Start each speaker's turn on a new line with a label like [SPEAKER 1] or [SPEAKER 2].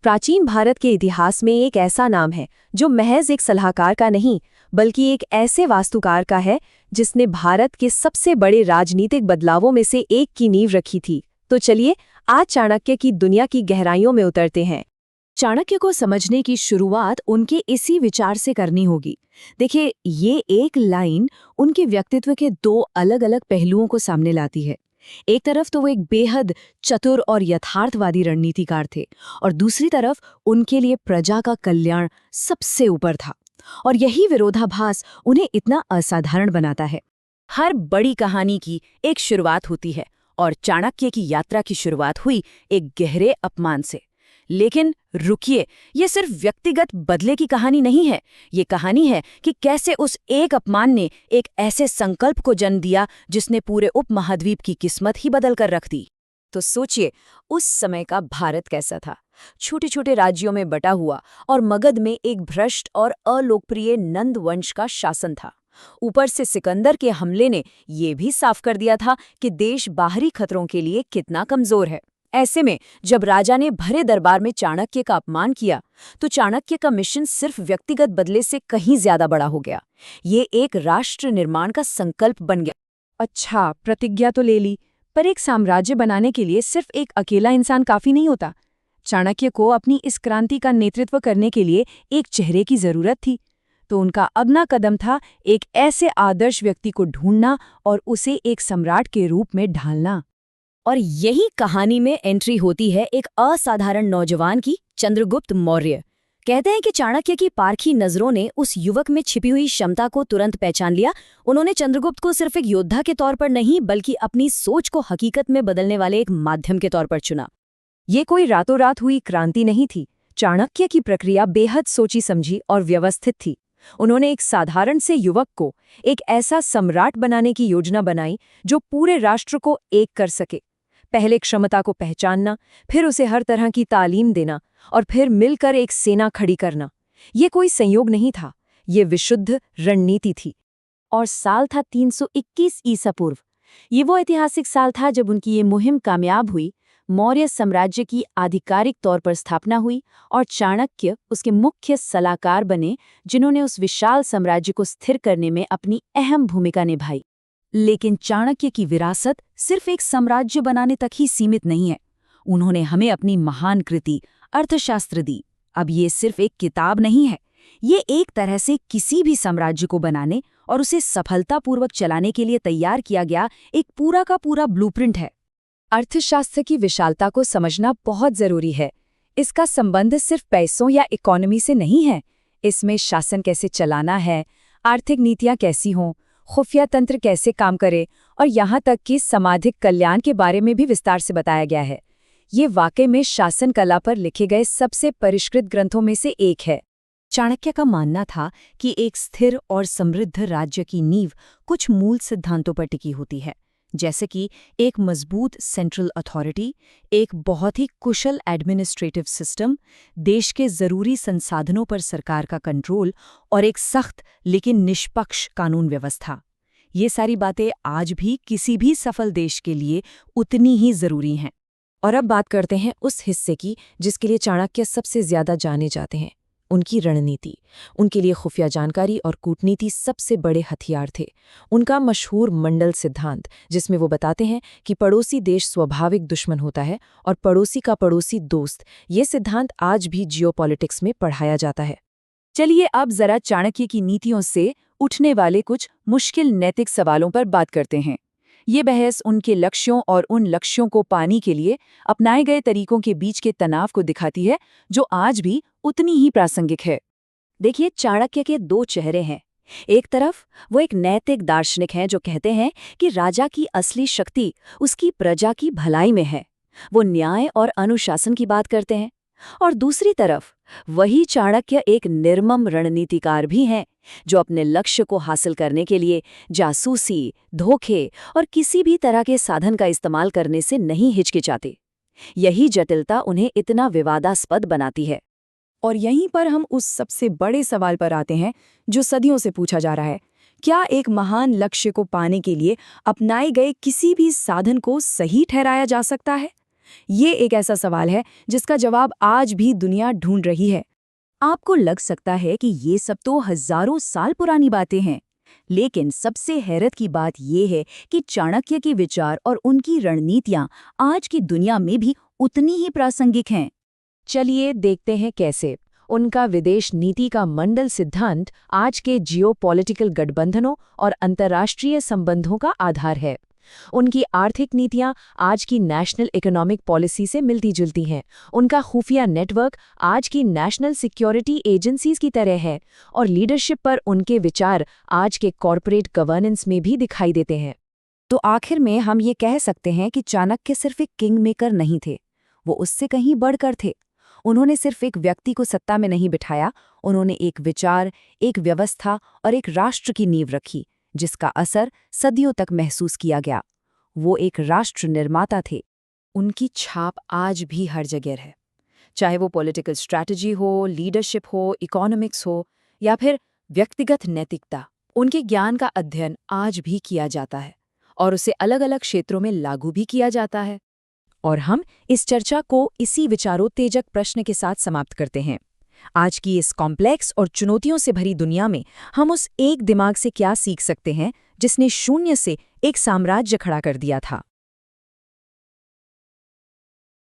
[SPEAKER 1] प्राचीन भारत के इतिहास में एक ऐसा नाम है जो महज एक सलाहकार का नहीं बल्कि एक ऐसे वास्तुकार का है जिसने भारत के सबसे बड़े राजनीतिक बदलावों में से एक की नींव रखी थी। तो चलिए आज चाणक्य की दुनिया की गहराइयों में उतरते हैं। चाणक्य को समझने की शुरुआत उनके इसी विचार से करनी होगी। देखिए, ये एक लाइन उनके व्यक्तित्व के दो अलग अलग पहलुओं को सामने लाती है। एक तरफ तो वो एक बेहद चतुर और यथार्थवादी रणनीतिकार थे और दूसरी तरफ उनके लिए प्रजा का कल्याण सबसे ऊपर था। और यही विरोधाभास उन्हें इतना असाधारण बनाता है। हर बड़ी कहानी की एक शुरुआत होती है और चाणक्य की यात्रा की शुरुआत हुई एक गहरे अपमान से। लेकिन रुकिए, ये सिर्फ व्यक्तिगत बदले की कहानी नहीं है। ये कहानी है कि कैसे उस एक अपमान ने एक ऐसे संकल्प को जन्म दिया जिसने पूरे उपमहाद्वीप की किस्मत ही बदल कर रख दी। तो सोचिए, उस समय का भारत कैसा था। छोटे छोटे राज्यों में बटा हुआ और मगध में एक भ्रष्ट और अलोकप्रिय नंद वंश का शासन था। ऊपर से सिकंदर के हमले ने ये भी साफ कर दिया था कि देश बाहरी खतरों के लिए कितना कमजोर है। ऐसे में जब राजा ने भरे दरबार में चाणक्य का अपमान किया तो चाणक्य का मिशन सिर्फ व्यक्तिगत बदले से कहीं ज्यादा बड़ा हो गया। ये एक राष्ट्र निर्माण का संकल्प बन गया। अच्छा, प्रतिज्ञा तो ले ली, पर एक साम्राज्य बनाने के लिए सिर्फ एक अकेला इंसान काफी नहीं होता। चाणक्य को अपनी इस क्रांति का नेतृत्व करने के लिए एक चेहरे की जरूरत थी। तो उनका अगला कदम था एक ऐसे आदर्श व्यक्ति को ढूंढना और उसे एक सम्राट के रूप में ढालना। और यही कहानी में एंट्री होती है एक असाधारण नौजवान की, चंद्रगुप्त मौर्य। कहते हैं कि चाणक्य की पारखी नजरों ने उस युवक में छिपी हुई क्षमता को तुरंत पहचान लिया। उन्होंने चंद्रगुप्त को सिर्फ एक योद्धा के तौर पर नहीं बल्कि अपनी सोच को हकीकत में बदलने वाले एक माध्यम के तौर पर चुना। ये कोई रातों रात हुई क्रांति नहीं थी। चाणक्य की प्रक्रिया बेहद सोची समझी और व्यवस्थित थी। उन्होंने एक साधारण से युवक को एक ऐसा सम्राट बनाने की योजना बनाई जो पूरे राष्ट्र को एक कर सके। पहले क्षमता को पहचानना, फिर उसे हर तरह की तालीम देना और फिर मिलकर एक सेना खड़ी करना। ये कोई संयोग नहीं था, ये विशुद्ध रणनीति थी। और साल था 321 ईसा पूर्व। ये वो ऐतिहासिक साल था जब उनकी ये मुहिम कामयाब हुई। मौर्य साम्राज्य की आधिकारिक तौर पर स्थापना हुई और चाणक्य उसके मुख्य सलाहकार बने, जिन्होंने उस विशाल साम्राज्य को स्थिर करने में अपनी अहम भूमिका निभाई। लेकिन चाणक्य की विरासत सिर्फ एक साम्राज्य बनाने तक ही सीमित नहीं है। उन्होंने हमें अपनी महान कृति अर्थशास्त्र दी। अब ये सिर्फ एक किताब नहीं है, ये एक तरह से किसी भी साम्राज्य को बनाने और उसे सफलतापूर्वक चलाने के लिए तैयार किया गया एक पूरा का पूरा ब्लूप्रिंट है। अर्थशास्त्र की विशालता को समझना बहुत जरूरी है। इसका संबंध सिर्फ पैसों या इकोनॉमी से नहीं है। इसमें शासन कैसे चलाना है, आर्थिक नीतियां कैसी हों, खुफिया तंत्र कैसे काम करे और यहाँ तक कि सामाजिक कल्याण के बारे में भी विस्तार से बताया गया है। ये वाकई में शासन कला पर लिखे गए सबसे परिष्कृत ग्रंथों में से एक है। चाणक्य का मानना था कि एक स्थिर और समृद्ध राज्य की नींव कुछ मूल सिद्धांतों पर टिकी होती है, जैसे कि एक मजबूत सेंट्रल अथॉरिटी, एक बहुत ही कुशल एडमिनिस्ट्रेटिव सिस्टम, देश के जरूरी संसाधनों पर सरकार का कंट्रोल और एक सख्त लेकिन निष्पक्ष कानून व्यवस्था। ये सारी बातें आज भी किसी भी सफल देश के लिए उतनी ही जरूरी हैं। और अब बात करते हैं उस हिस्से की जिसके लिए चाणक्य सबसे ज्यादा जाने जाते हैं, उनकी रणनीति। उनके लिए खुफिया जानकारी और कूटनीति सबसे बड़े हथियार थे। उनका मशहूर मंडल सिद्धांत, जिसमें वो बताते हैं कि पड़ोसी देश स्वाभाविक दुश्मन होता है और पड़ोसी का पड़ोसी दोस्त, ये सिद्धांत आज भी जियोपॉलिटिक्स में पढ़ाया जाता है। चलिए अब जरा चाणक्य की नीतियों से उठने वाले कुछ मुश्किल नैतिक सवालों पर बात करते हैं। ये बहस उनके लक्ष्यों और उन लक्ष्यों को पाने के लिए अपनाए गए तरीकों के बीच के तनाव को दिखाती है, जो आज भी उतनी ही प्रासंगिक है। देखिए, चाणक्य के दो चेहरे हैं। एक तरफ वो एक नैतिक दार्शनिक हैं जो कहते हैं कि राजा की असली शक्ति उसकी प्रजा की भलाई में है। वो न्याय और अनुशासन की बात करते हैं। और दूसरी तरफ वही चाणक्य एक निर्मम रणनीतिकार भी हैं, जो अपने लक्ष्य को हासिल करने के लिए जासूसी, धोखे और किसी भी तरह के साधन का इस्तेमाल करने से नहीं हिचकिचाते। यही जटिलता उन्हें इतना विवादास्पद बनाती है। और यहीं पर हम उस सबसे बड़े सवाल पर आते हैं जो सदियों से पूछा जा रहा है। क्या एक महान लक्ष्य को पाने के लिए अपनाए गए किसी भी साधन को सही ठहराया जा सकता है?
[SPEAKER 2] ये एक ऐसा सवाल है जिसका जवाब आज भी दुनिया ढूंढ रही है। आपको लग सकता है कि ये सब तो हजारों साल पुरानी बातें हैं, लेकिन सबसे हैरत की बात ये है कि चाणक्य के विचार और उनकी रणनीतियां आज की दुनिया में भी उतनी ही प्रासंगिक हैं।
[SPEAKER 1] चलिए देखते हैं कैसे। उनका विदेश नीति का मंडल सिद्धांत आज के जियोपॉलिटिकल गठबंधनों और अंतर्राष्ट्रीय संबंधों का आधार है। उनकी आर्थिक नीतियां आज की नेशनल इकोनॉमिक पॉलिसी से मिलती-जुलती हैं। उनका खुफिया नेटवर्क आज की नेशनल सिक्योरिटी एजेंसीज की तरह है और लीडरशिप पर उनके विचार आज के कॉरपोरेट गवर्नेंस में भी दिखाई देते हैं।
[SPEAKER 2] तो आखिर में हम ये कह सकते हैं कि चाणक्य सिर्फ एक किंग मेकर नहीं थे, वो उससे कहीं बढ़कर थे। उन्होंने सिर्फ एक व्यक्ति को सत्ता में नहीं बिठाया, उन्होंने एक विचार, एक व्यवस्था और एक राष्ट्र की नींव रखी, जिसका असर सदियों तक महसूस किया गया। वो एक राष्ट्र निर्माता थे। उनकी छाप आज भी हर जगह है, चाहे वो पॉलिटिकल स्ट्रैटेजी हो, लीडरशिप हो, इकोनॉमिक्स हो या फिर व्यक्तिगत नैतिकता। उनके ज्ञान का अध्ययन आज भी किया जाता है और उसे अलग-अलग क्षेत्रों में लागू भी किया जाता है।
[SPEAKER 1] और हम इस चर्चा को इसी विचारोत्तेजक प्रश्न के साथ समाप्त करते हैं। आज की इस कॉम्प्लेक्स और चुनौतियों से भरी दुनिया में हम उस एक दिमाग से क्या सीख सकते हैं जिसने शून्य से एक साम्राज्य खड़ा कर दिया था।